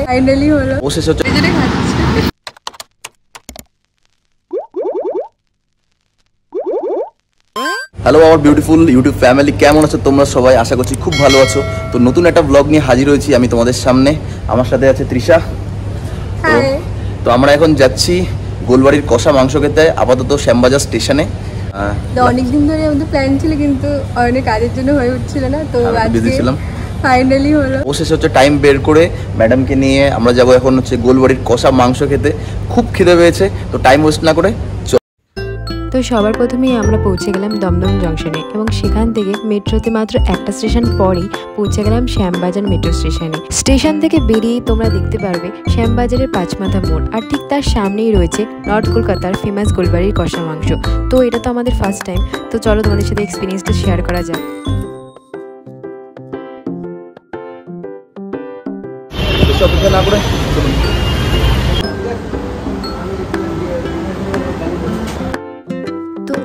Finally হলো ও শেষ হচ্ছে। হ্যালো আমার বিউটিফুল ইউটিউব ফ্যামিলি, কেমন আছো তোমরা সবাই? আশা করছি খুব ভালো আছো। তো নতুন একটা ব্লগ নিয়ে হাজির হয়েছি আমি তোমাদের সামনে। আমার সাথে আছে তৃষা। তো আমরা এখন যাচ্ছি গোলবাড়ির কষা মাংস খেতে, আপাতত শ্যামবাজার স্টেশনে। অনেকদিন ধরে আমাদের প্ল্যান ছিল কিন্তু অনেক কাজের জন্য হয়ে উঠছিল না, তো বিজি ছিলাম। ফাইনালি হলো ও শেষ হচ্ছে। টাইম বের করে ম্যাডামকে নিয়ে আমরা যাবো এখন হচ্ছে গোলবাড়ির কষা মাংস খেতে। খুব খিদে পেয়েছে, তো টাইম ওয়েস্ট না করে তো সবার প্রথমেই আমরা পৌঁছে গেলাম দমদম জংশনে এবং সেখান থেকে মেট্রোতে মাত্র একটা স্টেশন পরেই পৌঁছে গেলাম শ্যামবাজার মেট্রো স্টেশনে। স্টেশন থেকে বেরিয়েই তোমরা দেখতে পারবে শ্যামবাজারের পাঁচমাথা মোড়, আর ঠিক তার সামনেই রয়েছে নর্থ কলকাতার ফেমাস গোলবাড়ির কষা মাংস। তো এটা তো আমাদের ফার্স্ট টাইম, তো চলো তোমাদের সাথে এক্সপিরিয়েন্সটা শেয়ার করা যাক। না করে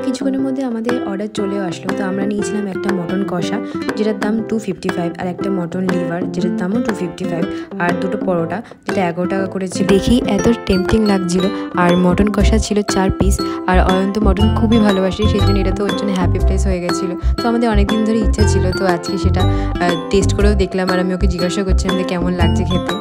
কিছুক্ষণের মধ্যে আমাদের অর্ডার চলেও আসলো। তো আমরা নিয়েছিলাম একটা মটন কষা যেটার দাম 255, আর একটা মটন লিভার যেটার দামও 255, আর দুটো পরোটা যেটা 11 টাকা করেছে। দেখি এত টেম্পটিং লাগছিল। আর মটন কষা ছিল 4 পিস, আর অয়ন্ত মটন খুবই ভালোবাসে, সেই জন্য এটা তো ওর জন্য হ্যাপি প্লেস হয়ে গেছিলো। তো আমাদের অনেকদিন ধরে ইচ্ছা ছিল, তো আজকে সেটা টেস্ট করেও দেখলাম। আর আমি ওকে জিজ্ঞাসা করছিলাম যে কেমন লাগছে খেতে।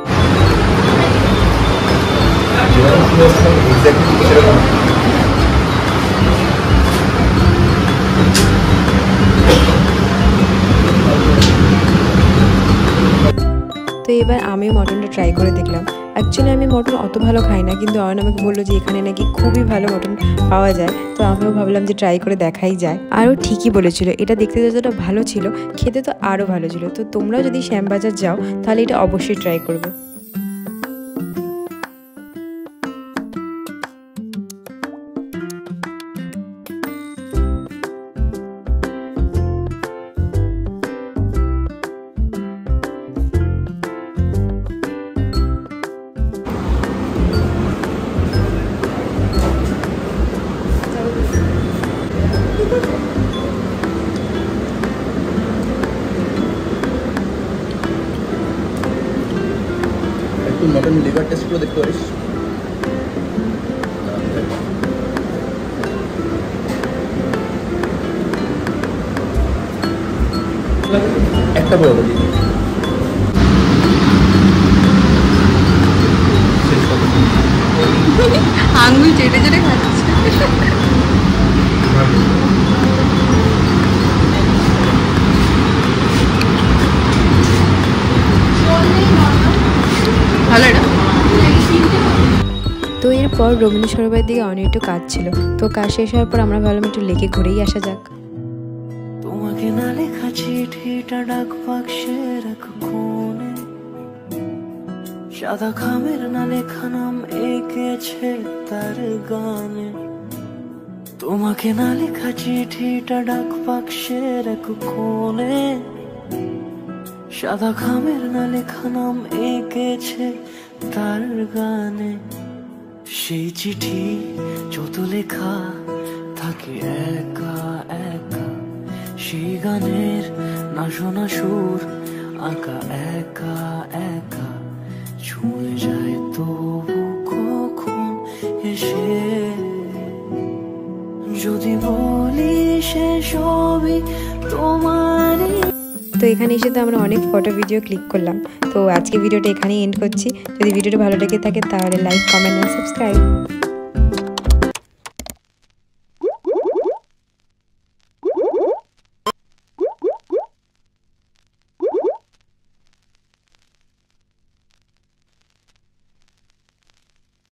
তো এবার আমিও মটনটা ট্রাই করে দেখলাম। অ্যাকচুয়ালি আমি মটন অত ভালো খাই না, কিন্তু অয়ন আমাকে বললো যে এখানে নাকি খুবই ভালো মটন পাওয়া যায়। তো আমিও ভাবলাম যে ট্রাই করে দেখাই যায়। আরও ঠিকই বলেছিল, এটা দেখতে যতটা ভালো ছিল খেতে তো আরও ভালো ছিল। তো তোমরা যদি শ্যামবাজার যাও তাহলে এটা অবশ্যই ট্রাই করবে। মটন লিভার টেস্ট করে দেখতে পারিস। একটা বড় আঙ্গুল চেটে চেটে খাচ্ছে। তো এরপর রবীন্দ্র সরোবরের দিকে অনেক একটু কাজ ছিল, তো কাজ শেষ হওয়ার পর আমরা ভাবলাম একটু লেকে ঘুরেই আসা যাক। তোমাকে না লেখা চিঠিটা ডাক বাক্সে রাখো কোণে, সাদা খামের না লেখা নাম এঁকেছে তার গানে। তোমাকে না লেখা চিঠিটা ডাক বাক্সে রাখো কোণে, সাদা খামের না লেখা নাম এঁকেছে তার গানে। সেই চিঠি যত লেখা থাকে একা একা, সেই গানের না শোনা সুর আঁকা একা একা, ছুঁয়ে যায় তবু কখন এসে। যদি বলি সে সবই তোমারই। তো এখানে এসে তো আমরা অনেক ফটো ভিডিও ক্লিক করলাম। তো আজকে ভিডিওটা এখানেই এন্ড করছি। যদি ভিডিওটা ভালো লেগে থাকে তাহলে লাইক, কমেন্ট আর সাবস্ক্রাইব।